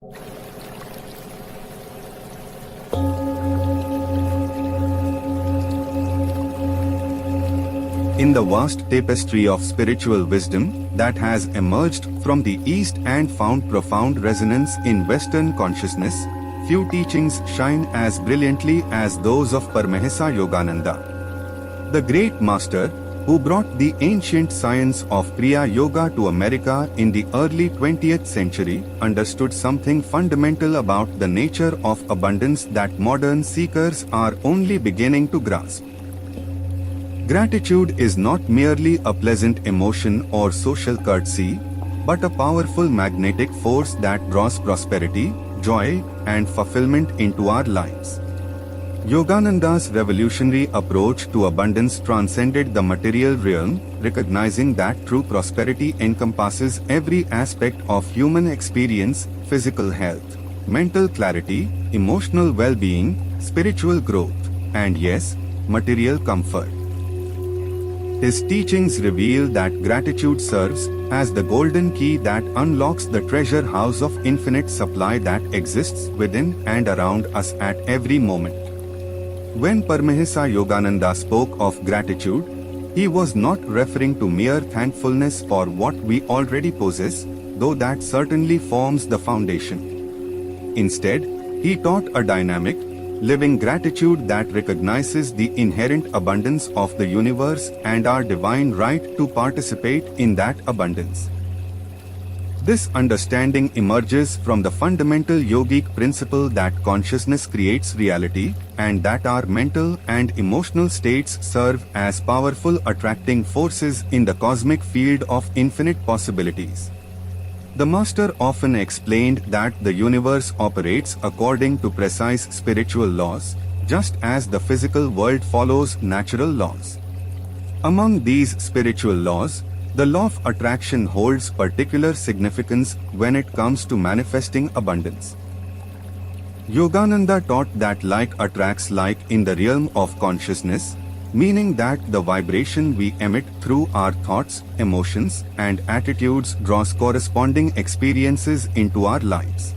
In the vast tapestry of spiritual wisdom that has emerged from the East and found profound resonance in Western consciousness, few teachings shine as brilliantly as those of Paramahansa Yogananda. The great master, who brought the ancient science of Kriya Yoga to America in the early 20th century, understood something fundamental about the nature of abundance that modern seekers are only beginning to grasp. Gratitude is not merely a pleasant emotion or social courtesy, but a powerful magnetic force that draws prosperity, joy, and fulfillment into our lives. Yogananda's revolutionary approach to abundance transcended the material realm, recognizing that true prosperity encompasses every aspect of human experience: physical health, mental clarity, emotional well-being, spiritual growth, and yes, material comfort. His teachings reveal that gratitude serves as the golden key that unlocks the treasure house of infinite supply that exists within and around us at every moment. When Paramahansa Yogananda spoke of gratitude, he was not referring to mere thankfulness for what we already possess, though that certainly forms the foundation. Instead, he taught a dynamic, living gratitude that recognizes the inherent abundance of the universe and our divine right to participate in that abundance. This understanding emerges from the fundamental yogic principle that consciousness creates reality, and that our mental and emotional states serve as powerful attracting forces in the cosmic field of infinite possibilities. The master often explained that the universe operates according to precise spiritual laws, just as the physical world follows natural laws. Among these spiritual laws, the law of attraction holds particular significance when it comes to manifesting abundance. Yogananda taught that like attracts like in the realm of consciousness, meaning that the vibration we emit through our thoughts, emotions, and attitudes draws corresponding experiences into our lives.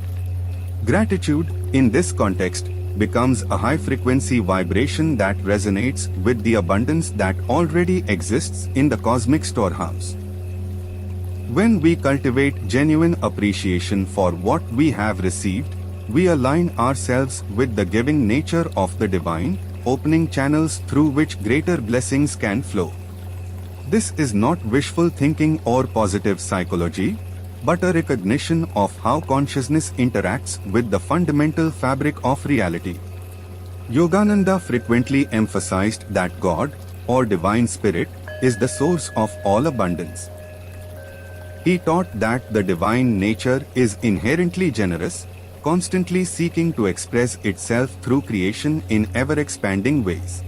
Gratitude, in this context, becomes a high-frequency vibration that resonates with the abundance that already exists in the cosmic storehouse. When we cultivate genuine appreciation for what we have received, we align ourselves with the giving nature of the divine, opening channels through which greater blessings can flow. This is not wishful thinking or positive psychology, but a recognition of how consciousness interacts with the fundamental fabric of reality. Yogananda frequently emphasized that God, or Divine Spirit, is the source of all abundance. He taught that the divine nature is inherently generous, constantly seeking to express itself through creation in ever-expanding ways.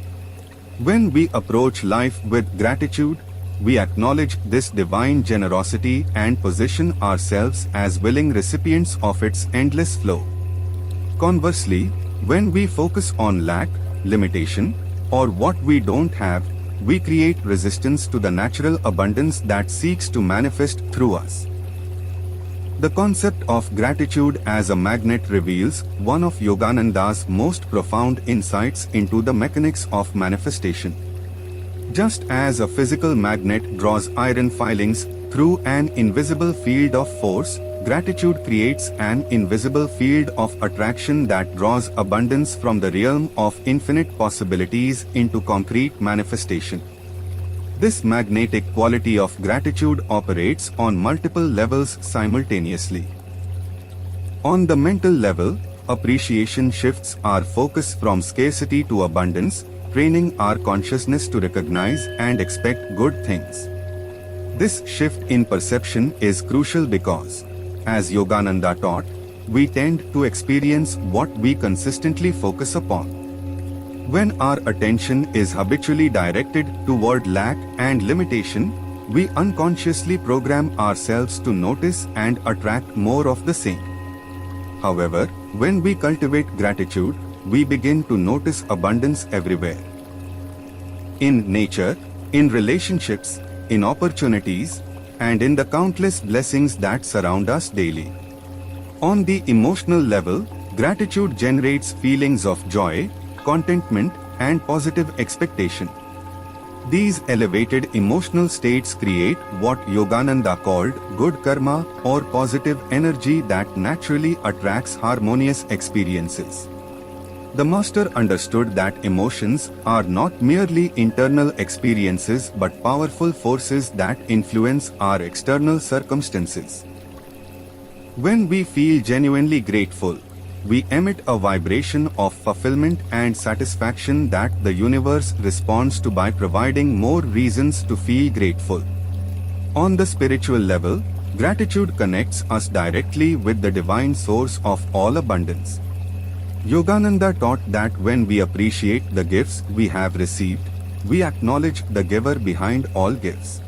When we approach life with gratitude, we acknowledge this divine generosity and position ourselves as willing recipients of its endless flow. Conversely, when we focus on lack, limitation, or what we don't have, we create resistance to the natural abundance that seeks to manifest through us. The concept of gratitude as a magnet reveals one of Yogananda's most profound insights into the mechanics of manifestation. Just as a physical magnet draws iron filings through an invisible field of force, gratitude creates an invisible field of attraction that draws abundance from the realm of infinite possibilities into concrete manifestation. This magnetic quality of gratitude operates on multiple levels simultaneously. On the mental level, appreciation shifts our focus from scarcity to abundance, training our consciousness to recognize and expect good things. This shift in perception is crucial because, as Yogananda taught, we tend to experience what we consistently focus upon. When our attention is habitually directed toward lack and limitation, we unconsciously program ourselves to notice and attract more of the same. However, when we cultivate gratitude, we begin to notice abundance everywhere. In nature, in relationships, in opportunities, and in the countless blessings that surround us daily. On the emotional level, gratitude generates feelings of joy, contentment, and positive expectation. These elevated emotional states create what Yogananda called good karma or positive energy that naturally attracts harmonious experiences. The master understood that emotions are not merely internal experiences but powerful forces that influence our external circumstances. When we feel genuinely grateful, we emit a vibration of fulfillment and satisfaction that the universe responds to by providing more reasons to feel grateful. On the spiritual level, gratitude connects us directly with the divine source of all abundance. Yogananda taught that when we appreciate the gifts we have received, we acknowledge the giver behind all gifts.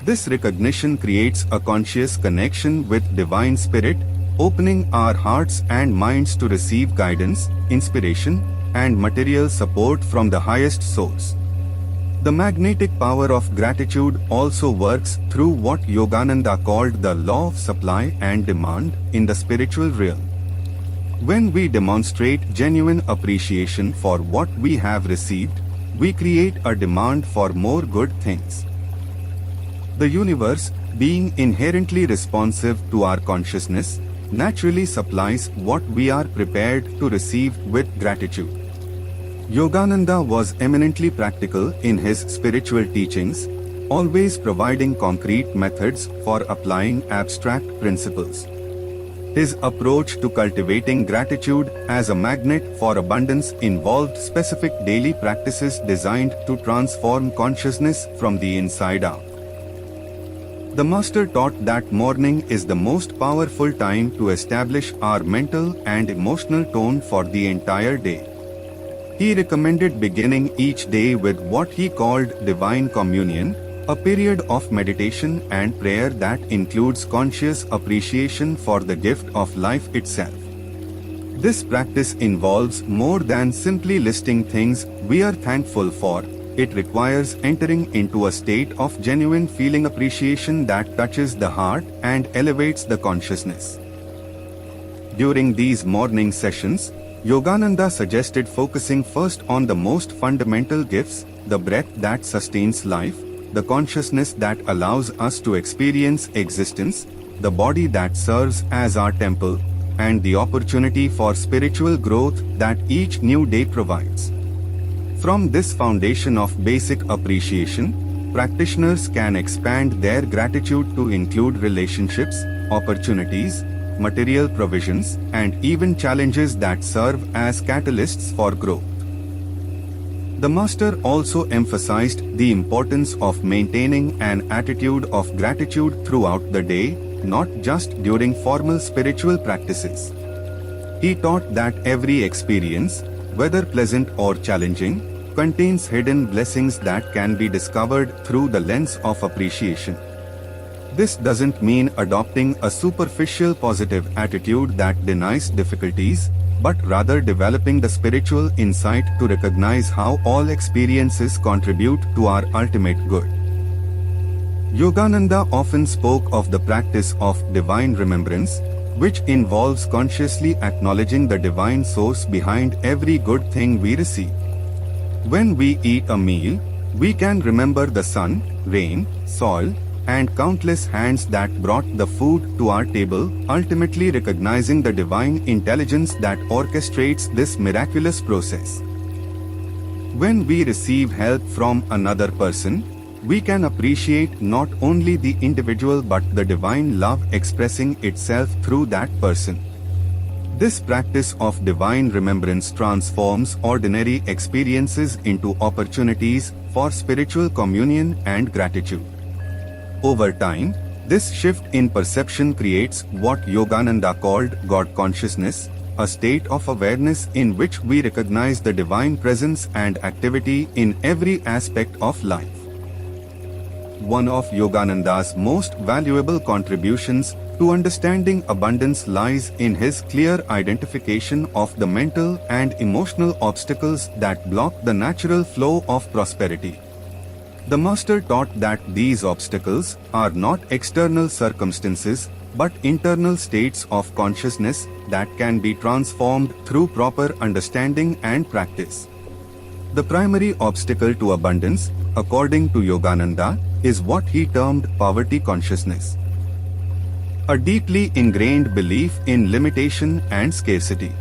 This recognition creates a conscious connection with Divine Spirit, opening our hearts and minds to receive guidance, inspiration, and material support from the highest source. The magnetic power of gratitude also works through what Yogananda called the law of supply and demand in the spiritual realm. When we demonstrate genuine appreciation for what we have received, we create a demand for more good things. The universe, being inherently responsive to our consciousness, naturally supplies what we are prepared to receive with gratitude. Yogananda was eminently practical in his spiritual teachings, always providing concrete methods for applying abstract principles. His approach to cultivating gratitude as a magnet for abundance involved specific daily practices designed to transform consciousness from the inside out. The master taught that morning is the most powerful time to establish our mental and emotional tone for the entire day. He recommended beginning each day with what he called divine communion, a period of meditation and prayer that includes conscious appreciation for the gift of life itself. This practice involves more than simply listing things we are thankful for. It requires entering into a state of genuine feeling appreciation that touches the heart and elevates the consciousness. During these morning sessions, Yogananda suggested focusing first on the most fundamental gifts, the breath that sustains life, the consciousness that allows us to experience existence, the body that serves as our temple, and the opportunity for spiritual growth that each new day provides. From this foundation of basic appreciation, practitioners can expand their gratitude to include relationships, opportunities, material provisions, and even challenges that serve as catalysts for growth. The master also emphasized the importance of maintaining an attitude of gratitude throughout the day, not just during formal spiritual practices. He taught that every experience, whether pleasant or challenging, contains hidden blessings that can be discovered through the lens of appreciation. This doesn't mean adopting a superficial positive attitude that denies difficulties, but rather developing the spiritual insight to recognize how all experiences contribute to our ultimate good. Yogananda often spoke of the practice of divine remembrance, which involves consciously acknowledging the divine source behind every good thing we receive. When we eat a meal, we can remember the sun, rain, soil, and countless hands that brought the food to our table, ultimately recognizing the divine intelligence that orchestrates this miraculous process. When we receive help from another person, we can appreciate not only the individual but the divine love expressing itself through that person. This practice of divine remembrance transforms ordinary experiences into opportunities for spiritual communion and gratitude. Over time, this shift in perception creates what Yogananda called God consciousness, a state of awareness in which we recognize the divine presence and activity in every aspect of life. One of Yogananda's most valuable contributions to understanding abundance lies in his clear identification of the mental and emotional obstacles that block the natural flow of prosperity. The master taught that these obstacles are not external circumstances, but internal states of consciousness that can be transformed through proper understanding and practice. The primary obstacle to abundance, according to Yogananda, is what he termed poverty consciousness. A deeply ingrained belief in limitation and scarcity.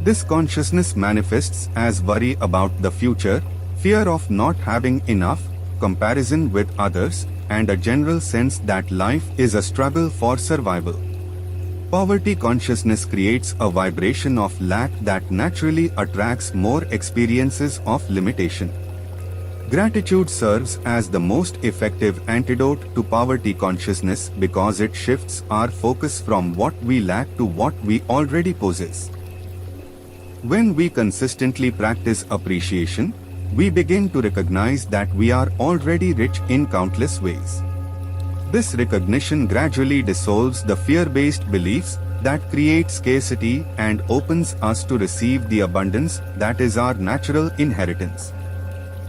This consciousness manifests as worry about the future, fear of not having enough, comparison with others, and a general sense that life is a struggle for survival. Poverty consciousness creates a vibration of lack that naturally attracts more experiences of limitation. Gratitude serves as the most effective antidote to poverty consciousness because it shifts our focus from what we lack to what we already possess. When we consistently practice appreciation, we begin to recognize that we are already rich in countless ways. This recognition gradually dissolves the fear-based beliefs that create scarcity and opens us to receive the abundance that is our natural inheritance.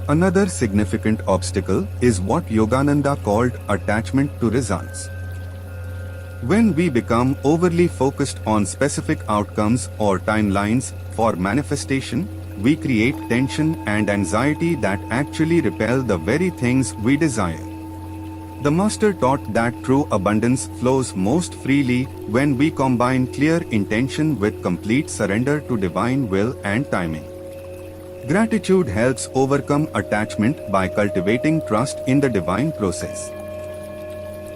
Another significant obstacle is what Yogananda called attachment to results. When we become overly focused on specific outcomes or timelines for manifestation, we create tension and anxiety that actually repel the very things we desire. The Master taught that true abundance flows most freely when we combine clear intention with complete surrender to divine will and timing. Gratitude helps overcome attachment by cultivating trust in the divine process.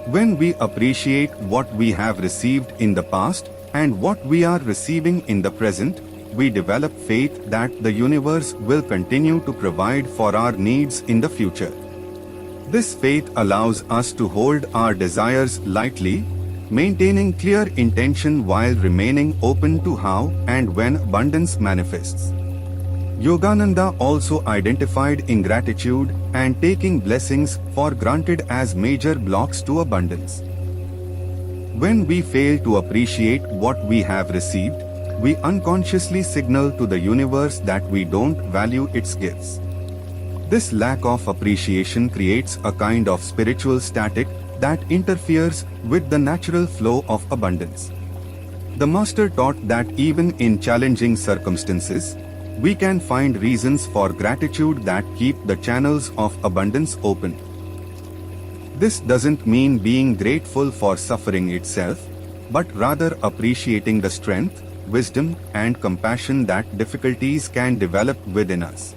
When we appreciate what we have received in the past and what we are receiving in the present, we develop faith that the universe will continue to provide for our needs in the future. This faith allows us to hold our desires lightly, maintaining clear intention while remaining open to how and when abundance manifests. Yogananda also identified ingratitude and taking blessings for granted as major blocks to abundance. When we fail to appreciate what we have received, we unconsciously signal to the universe that we don't value its gifts. This lack of appreciation creates a kind of spiritual static that interferes with the natural flow of abundance. The Master taught that even in challenging circumstances, we can find reasons for gratitude that keep the channels of abundance open. This doesn't mean being grateful for suffering itself, but rather appreciating the strength, wisdom, and compassion that difficulties can develop within us.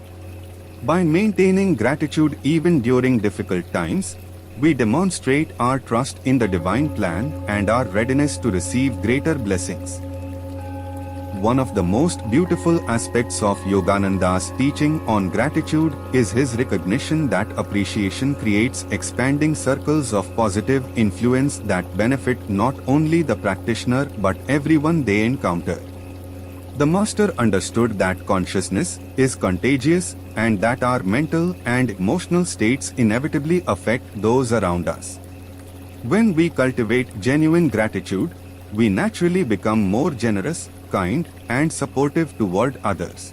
By maintaining gratitude even during difficult times, we demonstrate our trust in the divine plan and our readiness to receive greater blessings. One of the most beautiful aspects of Yogananda's teaching on gratitude is his recognition that appreciation creates expanding circles of positive influence that benefit not only the practitioner but everyone they encounter. The Master understood that consciousness is contagious and that our mental and emotional states inevitably affect those around us. When we cultivate genuine gratitude, we naturally become more generous, kind, and supportive toward others.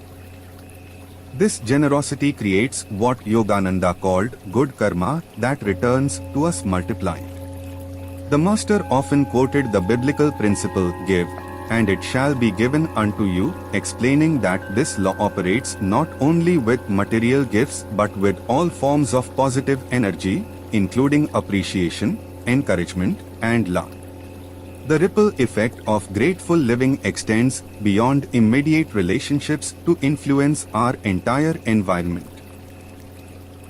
This generosity creates what Yogananda called good karma that returns to us multiplied. The Master often quoted the biblical principle, "Give, and it shall be given unto you," explaining that this law operates not only with material gifts but with all forms of positive energy, including appreciation, encouragement, and love. The ripple effect of grateful living extends beyond immediate relationships to influence our entire environment.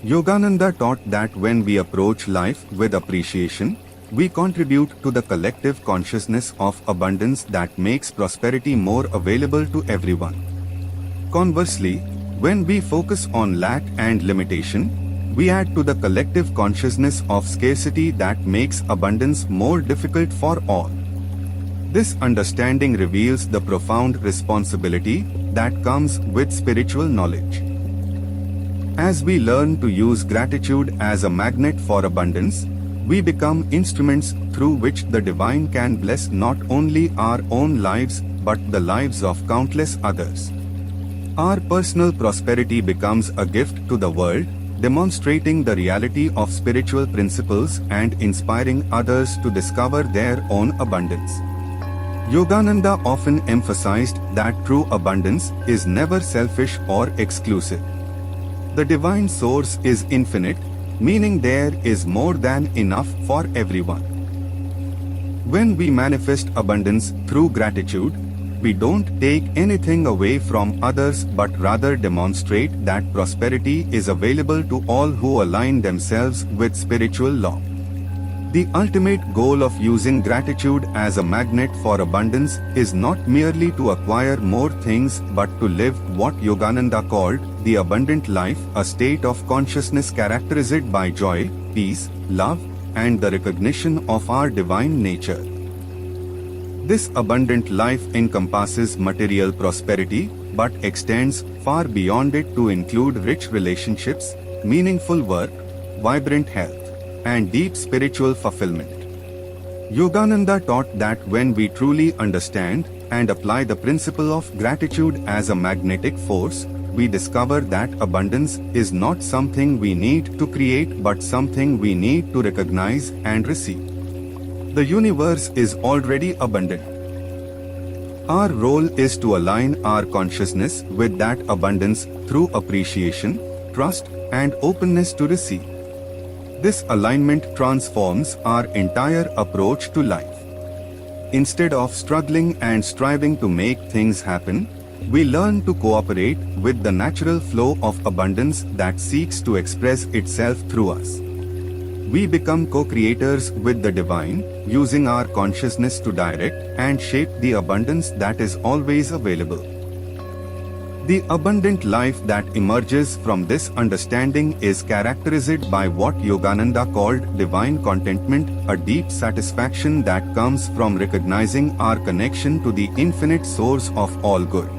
Yogananda taught that when we approach life with appreciation, we contribute to the collective consciousness of abundance that makes prosperity more available to everyone. Conversely, when we focus on lack and limitation, we add to the collective consciousness of scarcity that makes abundance more difficult for all. This understanding reveals the profound responsibility that comes with spiritual knowledge. As we learn to use gratitude as a magnet for abundance, we become instruments through which the divine can bless not only our own lives but the lives of countless others. Our personal prosperity becomes a gift to the world, demonstrating the reality of spiritual principles and inspiring others to discover their own abundance. Yogananda often emphasized that true abundance is never selfish or exclusive. The divine source is infinite, meaning there is more than enough for everyone. When we manifest abundance through gratitude, we don't take anything away from others but rather demonstrate that prosperity is available to all who align themselves with spiritual law. The ultimate goal of using gratitude as a magnet for abundance is not merely to acquire more things but to live what Yogananda called the abundant life, a state of consciousness characterized by joy, peace, love, and the recognition of our divine nature. This abundant life encompasses material prosperity but extends far beyond it to include rich relationships, meaningful work, vibrant health, and deep spiritual fulfillment. Yogananda taught that when we truly understand and apply the principle of gratitude as a magnetic force, we discover that abundance is not something we need to create but something we need to recognize and receive. The universe is already abundant. Our role is to align our consciousness with that abundance through appreciation, trust, and openness to receive. This alignment transforms our entire approach to life. Instead of struggling and striving to make things happen, we learn to cooperate with the natural flow of abundance that seeks to express itself through us. We become co-creators with the divine, using our consciousness to direct and shape the abundance that is always available. The abundant life that emerges from this understanding is characterized by what Yogananda called divine contentment, a deep satisfaction that comes from recognizing our connection to the infinite source of all good.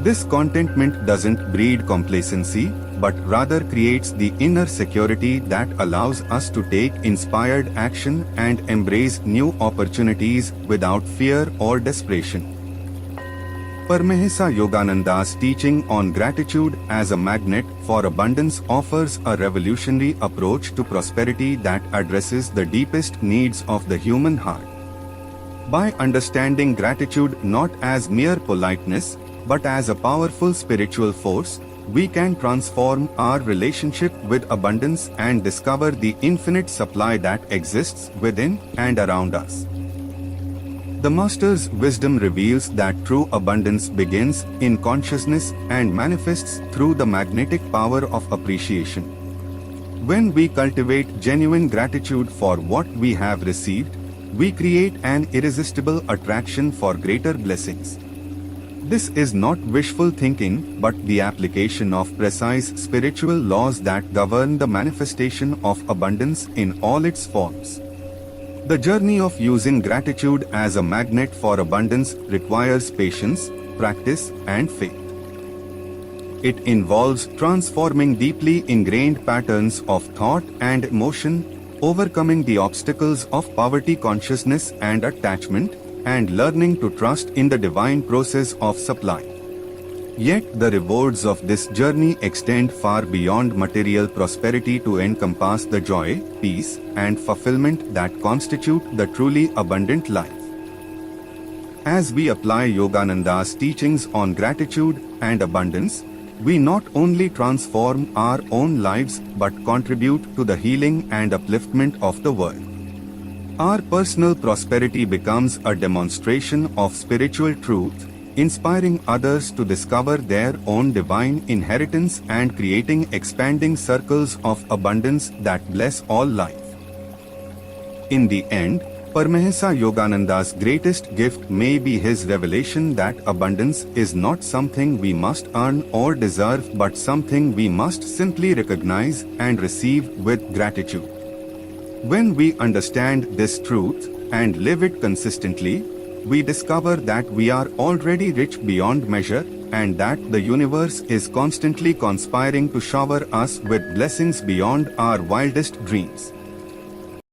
This contentment doesn't breed complacency, but rather creates the inner security that allows us to take inspired action and embrace new opportunities without fear or desperation. Paramahansa Yogananda's teaching on gratitude as a magnet for abundance offers a revolutionary approach to prosperity that addresses the deepest needs of the human heart. By understanding gratitude not as mere politeness, but as a powerful spiritual force, we can transform our relationship with abundance and discover the infinite supply that exists within and around us. The Master's wisdom reveals that true abundance begins in consciousness and manifests through the magnetic power of appreciation. When we cultivate genuine gratitude for what we have received, we create an irresistible attraction for greater blessings. This is not wishful thinking but the application of precise spiritual laws that govern the manifestation of abundance in all its forms. The journey of using gratitude as a magnet for abundance requires patience, practice, and faith. It involves transforming deeply ingrained patterns of thought and emotion, overcoming the obstacles of poverty consciousness and attachment, and learning to trust in the divine process of supply. Yet the rewards of this journey extend far beyond material prosperity to encompass the joy, peace, and fulfillment that constitute the truly abundant life. As we apply Yogananda's teachings on gratitude and abundance, we not only transform our own lives but contribute to the healing and upliftment of the world. Our personal prosperity becomes a demonstration of spiritual truth, inspiring others to discover their own divine inheritance and creating expanding circles of abundance that bless all life. In the end, Paramahansa Yogananda's greatest gift may be his revelation that abundance is not something we must earn or deserve but something we must simply recognize and receive with gratitude. When we understand this truth and live it consistently, we discover that we are already rich beyond measure and that the universe is constantly conspiring to shower us with blessings beyond our wildest dreams.